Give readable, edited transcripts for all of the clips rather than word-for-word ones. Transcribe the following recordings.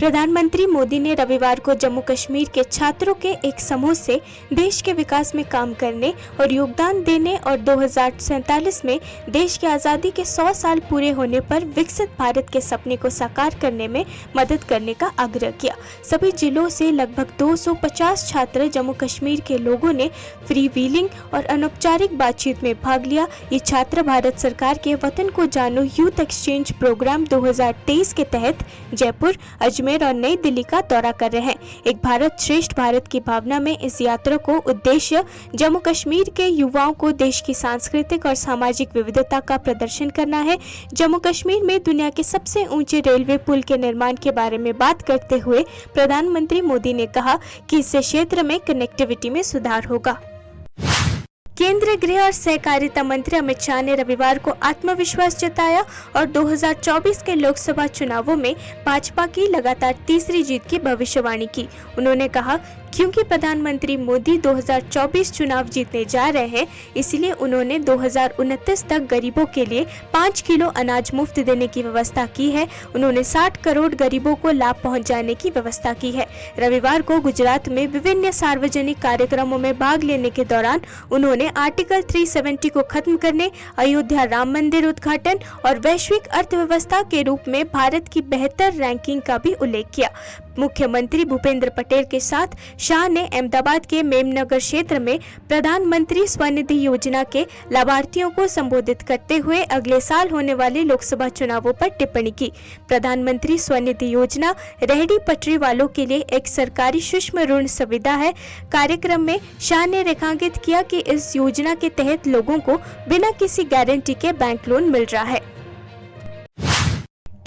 प्रधानमंत्री मोदी ने रविवार को जम्मू कश्मीर के छात्रों के एक समूह से देश के विकास में काम करने और योगदान देने और 2047 में देश की आज़ादी के 100 साल पूरे होने पर विकसित भारत के सपने को साकार करने में मदद करने का आग्रह किया। सभी जिलों से लगभग 250 छात्र जम्मू कश्मीर के लोगों ने फ्री व्हीलिंग और अनौपचारिक बातचीत में भाग लिया। ये छात्र भारत सरकार के वतन को जानो यूथ एक्सचेंज प्रोग्राम 2023 के तहत जयपुर, अजमेर और नई दिल्ली का दौरा कर रहे हैं। एक भारत श्रेष्ठ भारत की भावना में इस यात्रा को उद्देश्य जम्मू कश्मीर के युवाओं को देश की सांस्कृतिक और सामाजिक विविधता का प्रदर्शन करना है। जम्मू कश्मीर में दुनिया के सबसे ऊंचे रेलवे पुल के निर्माण के बारे में बात करते हुए प्रधानमंत्री मोदी ने कहा कि इससे क्षेत्र में कनेक्टिविटी में सुधार होगा। केंद्रीय गृह और सहकारिता मंत्री अमित शाह ने रविवार को आत्मविश्वास जताया और 2024 के लोकसभा चुनावों में भाजपा की लगातार तीसरी जीत की भविष्यवाणी की। उन्होंने कहा, क्योंकि प्रधानमंत्री मोदी 2024 चुनाव जीतने जा रहे हैं, इसलिए उन्होंने 2029 तक गरीबों के लिए 5 किलो अनाज मुफ्त देने की व्यवस्था की है। उन्होंने 60 करोड़ गरीबों को लाभ पहुंचाने की व्यवस्था की है। रविवार को गुजरात में विभिन्न सार्वजनिक कार्यक्रमों में भाग लेने के दौरान उन्होंने आर्टिकल 370 को खत्म करने, अयोध्या राम मंदिर उद्घाटन और वैश्विक अर्थव्यवस्था के रूप में भारत की बेहतर रैंकिंग का भी उल्लेख किया। मुख्यमंत्री भूपेंद्र पटेल के साथ शाह ने अहमदाबाद के मेमनगर क्षेत्र में प्रधानमंत्री स्वनिधि योजना के लाभार्थियों को संबोधित करते हुए अगले साल होने वाले लोकसभा चुनावों पर टिप्पणी की। प्रधानमंत्री स्वनिधि योजना रेहड़ी पटरी वालों के लिए एक सरकारी सूक्ष्म ऋण सुविधा है। कार्यक्रम में शाह ने रेखांकित किया कि इस योजना के तहत लोगों को बिना किसी गारंटी के बैंक लोन मिल रहा है।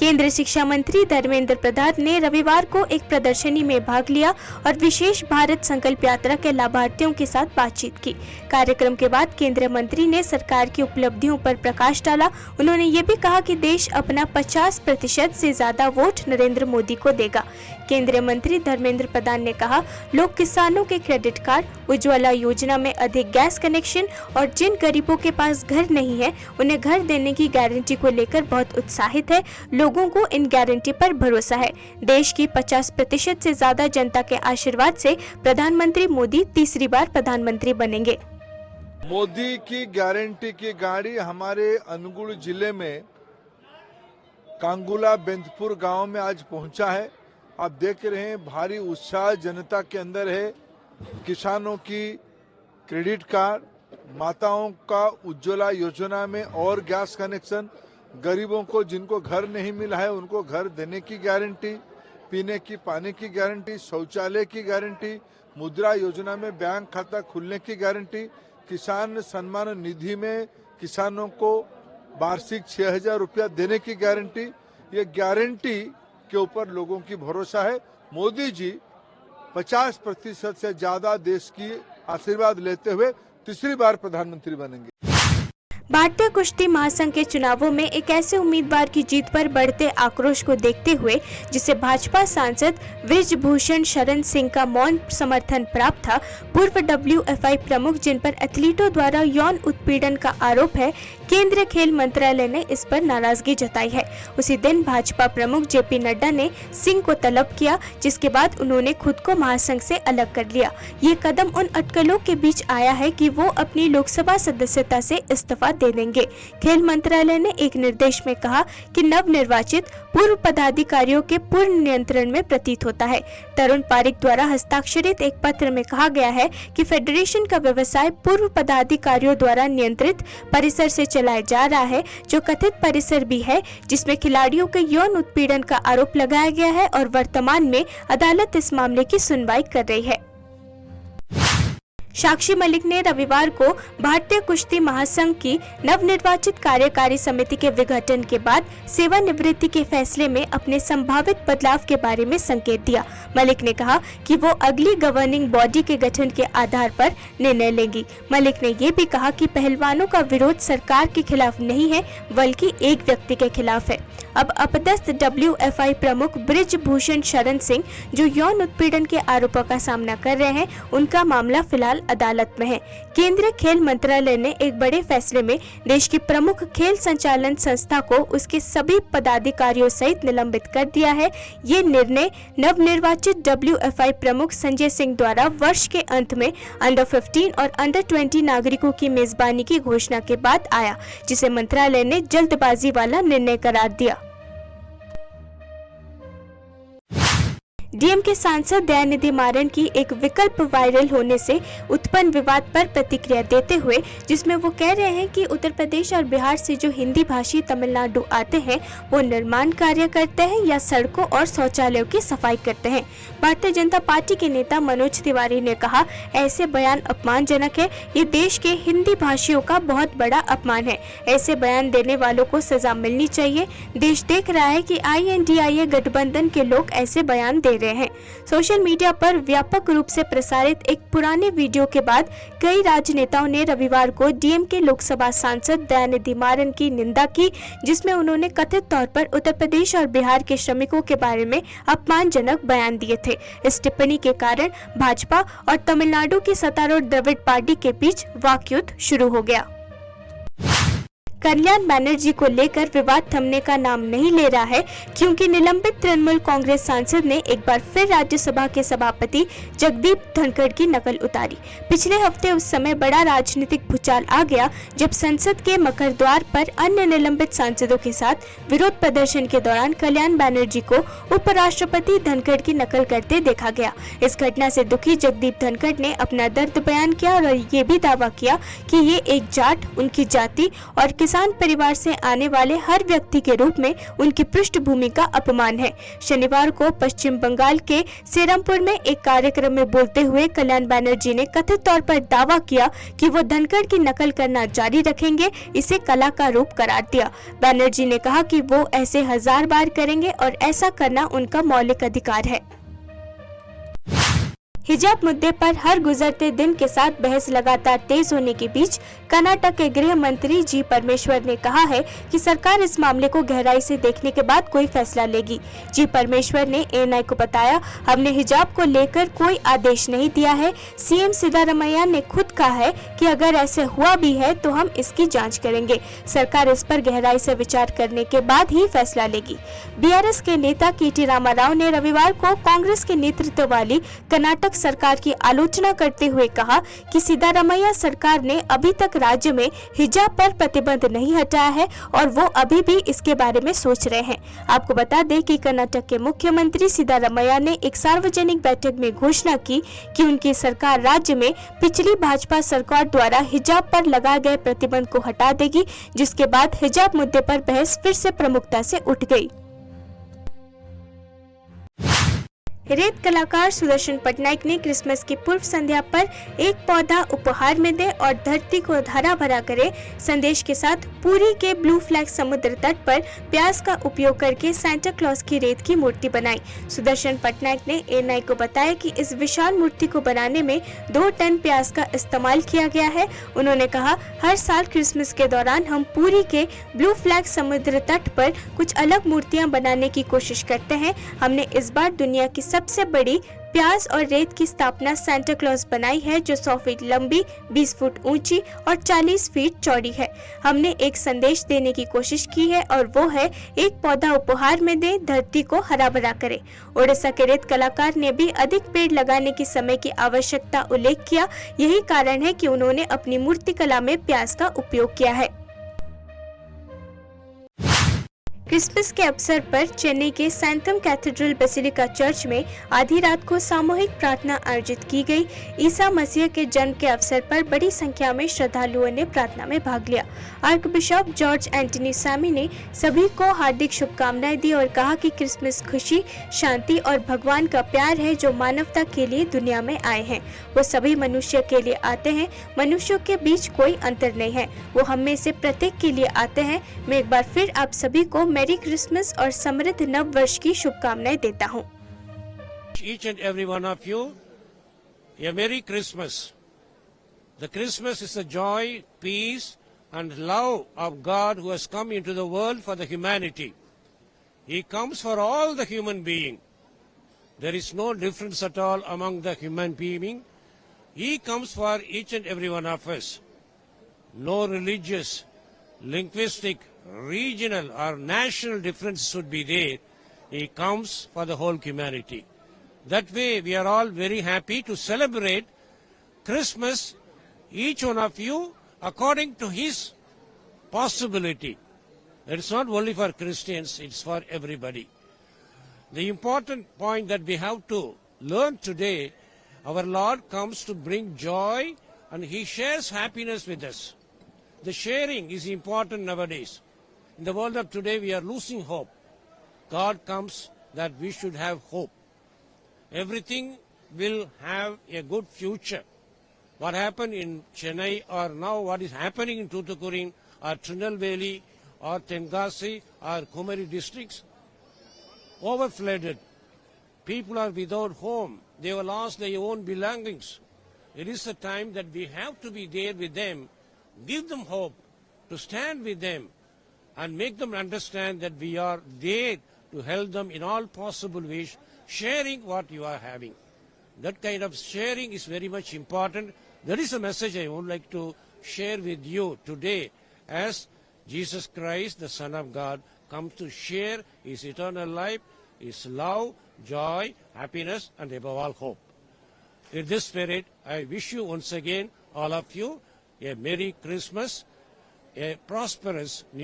केंद्रीय शिक्षा मंत्री धर्मेंद्र प्रधान ने रविवार को एक प्रदर्शनी में भाग लिया और विशेष भारत संकल्प यात्रा के लाभार्थियों के साथ बातचीत की। कार्यक्रम के बाद केंद्रीय मंत्री ने सरकार की उपलब्धियों पर प्रकाश डाला। उन्होंने ये भी कहा कि देश अपना 50% से ज्यादा वोट नरेंद्र मोदी को देगा। केंद्रीय मंत्री धर्मेंद्र प्रधान ने कहा, लोग किसानों के क्रेडिट कार्ड, उज्ज्वला योजना में अधिक गैस कनेक्शन और जिन गरीबों के पास घर नहीं है उन्हें घर देने की गारंटी को लेकर बहुत उत्साहित है। लोगों को इन गारंटी पर भरोसा है। देश की 50% से ज्यादा जनता के आशीर्वाद से प्रधानमंत्री मोदी तीसरी बार प्रधानमंत्री बनेंगे। मोदी की गारंटी की गाड़ी हमारे अनुगुण जिले में कांगुला बेंदपुर गांव में आज पहुंचा है। आप देख रहे हैं भारी उत्साह जनता के अंदर है। किसानों की क्रेडिट कार्ड, माताओं का उज्ज्वला योजना में और गैस कनेक्शन, गरीबों को जिनको घर नहीं मिला है उनको घर देने की गारंटी, पीने की पानी की गारंटी, शौचालय की गारंटी, मुद्रा योजना में बैंक खाता खुलने की गारंटी, किसान सम्मान निधि में किसानों को वार्षिक 6,000 रुपया देने की गारंटी। ये गारंटी के ऊपर लोगों की भरोसा है। मोदी जी 50% से ज्यादा देश की आशीर्वाद लेते हुए तीसरी बार प्रधानमंत्री बनेंगे। भारतीय कुश्ती महासंघ के चुनावों में एक ऐसे उम्मीदवार की जीत पर बढ़ते आक्रोश को देखते हुए जिसे भाजपा सांसद बृजभूषण शरण सिंह का मौन समर्थन प्राप्त था, पूर्व WFI प्रमुख जिन पर एथलीटों द्वारा यौन उत्पीड़न का आरोप है, केंद्रीय खेल मंत्रालय ने इस पर नाराजगी जताई है। उसी दिन भाजपा प्रमुख JP नड्डा ने सिंह को तलब किया, जिसके बाद उन्होंने खुद को महासंघ से अलग कर लिया। ये कदम उन अटकलों के बीच आया है कि वो अपनी लोकसभा सदस्यता से इस्तीफा दे देंगे। खेल मंत्रालय ने एक निर्देश में कहा कि नवनिर्वाचित पूर्व पदाधिकारियों के पूर्ण नियंत्रण में प्रतीत होता है। तरुण पारिक द्वारा हस्ताक्षरित एक पत्र में कहा गया है कि फेडरेशन का व्यवसाय पूर्व पदाधिकारियों द्वारा नियंत्रित परिसर से चलाया जा रहा है, जो कथित परिसर भी है जिसमें खिलाड़ियों के यौन उत्पीड़न का आरोप लगाया गया है और वर्तमान में अदालत इस मामले की सुनवाई कर रही है। साक्षी मलिक ने रविवार को भारतीय कुश्ती महासंघ की नवनिर्वाचित कार्यकारी समिति के विघटन के बाद सेवानिवृत्ति के फैसले में अपने संभावित बदलाव के बारे में संकेत दिया। मलिक ने कहा कि वो अगली गवर्निंग बॉडी के गठन के आधार पर निर्णय लेंगी। मलिक ने ये भी कहा कि पहलवानों का विरोध सरकार के खिलाफ नहीं है बल्कि एक व्यक्ति के खिलाफ है। अब अपदस्थ WFI प्रमुख बृजभूषण शरण सिंह, जो यौन उत्पीड़न के आरोपों का सामना कर रहे हैं, उनका मामला फिलहाल अदालत में है। केंद्रीय खेल मंत्रालय ने एक बड़े फैसले में देश की प्रमुख खेल संचालन संस्था को उसके सभी पदाधिकारियों सहित निलंबित कर दिया है। ये निर्णय नवनिर्वाचित WFI प्रमुख संजय सिंह द्वारा वर्ष के अंत में अंडर 15 और अंडर 20 नागरिकों की मेजबानी की घोषणा के बाद आया, जिसे मंत्रालय ने जल्दबाजी वाला निर्णय करार दिया। डीएमके सांसद दयानिधि मारन की एक विकल्प वायरल होने से उत्पन्न विवाद पर प्रतिक्रिया देते हुए, जिसमें वो कह रहे हैं कि उत्तर प्रदेश और बिहार से जो हिंदी भाषी तमिलनाडु आते हैं वो निर्माण कार्य करते हैं या सड़कों और शौचालयों की सफाई करते हैं। भारतीय जनता पार्टी के नेता मनोज तिवारी ने कहा, ऐसे बयान अपमानजनक है। ये देश के हिंदी भाषियों का बहुत बड़ा अपमान है। ऐसे बयान देने वालों को सजा मिलनी चाहिए। देश देख रहा है कि INDIA गठबंधन के लोग ऐसे बयान दे रहे हैं। सोशल मीडिया पर व्यापक रूप से प्रसारित एक पुराने वीडियो के बाद कई राजनेताओं ने रविवार को डीएमके लोकसभा सांसद दयानिधि मारन की निंदा की, जिसमें उन्होंने कथित तौर पर उत्तर प्रदेश और बिहार के श्रमिकों के बारे में अपमानजनक बयान दिए थे। इस टिप्पणी के कारण भाजपा और तमिलनाडु की सत्तारूढ़ द्रविड़ पार्टी के बीच वाकयुद्ध शुरू हो गया। कल्याण बनर्जी को लेकर विवाद थमने का नाम नहीं ले रहा है, क्योंकि निलंबित तृणमूल कांग्रेस सांसद ने एक बार फिर राज्यसभा के सभापति जगदीप धनखड़ की नकल उतारी। पिछले हफ्ते उस समय बड़ा राजनीतिक भूचाल आ गया जब संसद के मकर द्वार पर अन्य निलंबित सांसदों के साथ विरोध प्रदर्शन के दौरान कल्याण बनर्जी को उपराष्ट्रपति धनखड़ की नकल करते देखा गया। इस घटना से दुखी जगदीप धनखड़ ने अपना दर्द बयान किया और ये भी दावा किया कि ये एक जाट, उनकी जाति और किसान परिवार से आने वाले हर व्यक्ति के रूप में उनकी पृष्ठभूमि का अपमान है। शनिवार को पश्चिम बंगाल के सेरमपुर में एक कार्यक्रम में बोलते हुए कल्याण बनर्जी ने कथित तौर पर दावा किया कि वो धनखड़ की नकल करना जारी रखेंगे, इसे कला का रूप करार दिया। बनर्जी ने कहा कि वो ऐसे 1000 बार करेंगे और ऐसा करना उनका मौलिक अधिकार है। हिजाब मुद्दे पर हर गुजरते दिन के साथ बहस लगातार तेज होने के बीच कर्नाटक के गृह मंत्री जी परमेश्वर ने कहा है कि सरकार इस मामले को गहराई से देखने के बाद कोई फैसला लेगी। जी परमेश्वर ने ANI को बताया, हमने हिजाब को लेकर कोई आदेश नहीं दिया है। CM सिद्धारमैया ने खुद कहा है कि अगर ऐसे हुआ भी है तो हम इसकी जांच करेंगे। सरकार इस पर गहराई से विचार करने के बाद ही फैसला लेगी। BRS के नेता KT रामाराव ने रविवार को कांग्रेस के नेतृत्व वाली कर्नाटक सरकार की आलोचना करते हुए कहा कि सिद्धारमैया सरकार ने अभी तक राज्य में हिजाब पर प्रतिबंध नहीं हटाया है और वो अभी भी इसके बारे में सोच रहे हैं। आपको बता दें कि कर्नाटक के मुख्यमंत्री सिद्धारमैया ने एक सार्वजनिक बैठक में घोषणा की कि उनकी सरकार राज्य में पिछली भाजपा सरकार द्वारा हिजाब पर लगाए गए प्रतिबंध को हटा देगी, जिसके बाद हिजाब मुद्दे पर बहस फिर से प्रमुखता से उठ गई। रेत कलाकार सुदर्शन पटनायक ने क्रिसमस की पूर्व संध्या पर एक पौधा उपहार में दे और धरती को हरा भरा करे संदेश के साथ पुरी के ब्लू फ्लैग समुद्र तट पर प्याज का उपयोग करके सांता क्लॉज की रेत की मूर्ति बनाई। सुदर्शन पटनायक ने ANI को बताया कि इस विशाल मूर्ति को बनाने में 2 टन प्याज का इस्तेमाल किया गया है। उन्होंने कहा, हर साल क्रिसमस के दौरान हम पुरी के ब्लू फ्लैग समुद्र तट पर कुछ अलग मूर्तियां बनाने की कोशिश करते हैं। हमने इस बार दुनिया की सबसे बड़ी प्याज और रेत की स्थापना सांता क्लॉज बनाई है, जो 100 फीट लंबी, 20 फुट ऊंची और 40 फीट चौड़ी है। हमने एक संदेश देने की कोशिश की है और वो है एक पौधा उपहार में दे, धरती को हरा भरा करे। ओडिशा के रेत कलाकार ने भी अधिक पेड़ लगाने की समय की आवश्यकता उल्लेख किया। यही कारण है कि उन्होंने अपनी मूर्ति कला में प्याज का उपयोग किया है। क्रिसमस के अवसर पर चेन्नई के सैंथम कैथेड्रल बेसिलिका चर्च में आधी रात को सामूहिक प्रार्थना आयोजित की गई। ईसा मसीह के जन्म के अवसर पर बड़ी संख्या में श्रद्धालुओं ने प्रार्थना में भाग लिया। Archbishop George Antony Samy ने सभी को हार्दिक शुभकामनाएं दी और कहा कि क्रिसमस खुशी, शांति और भगवान का प्यार है जो मानवता के लिए दुनिया में आए हैं। वो सभी मनुष्य के लिए आते हैं, मनुष्यों के बीच कोई अंतर नहीं है। वो हम में से प्रत्येक के लिए आते हैं। मैं एक बार फिर आप सभी को मैरी क्रिसमस और समृद्ध नव वर्ष की शुभकामनाएं देता हूं। Each and every one of you, a Merry Christmas. The Christmas is the joy, peace and love of God who has come into the world for the humanity. He comes for all the human being. There is no difference at all among the human being. He comes for each and every one of us. No religious, linguistic, regional or national difference should be there. He comes for the whole humanity. That way we are all very happy to celebrate Christmas, each one of you according to his possibility. It's not only for Christians, it's for everybody. The important point that we have to learn today, our Lord comes to bring joy and he shares happiness with us. The sharing is important nowadays. In the world of today, we are losing hope. God comes that we should have hope. Everything will have a good future. What happened in Chennai or now what is happening in Tuticorin or Tirunelveli or Tenkasi or Kumari districts, overflooded. People are without home. They have lost their own belongings. It is a time that we have to be there with them, give them hope, to stand with them and make them understand that we are there to help them in all possible ways, sharing what you are having. That kind of sharing is very much important. That is a message I would like to share with you today as Jesus Christ, the Son of God, comes to share his eternal life, his love, joy, happiness, and above all hope. In this spirit, I wish you once again, all of you, a Merry Christmas, a prosperous New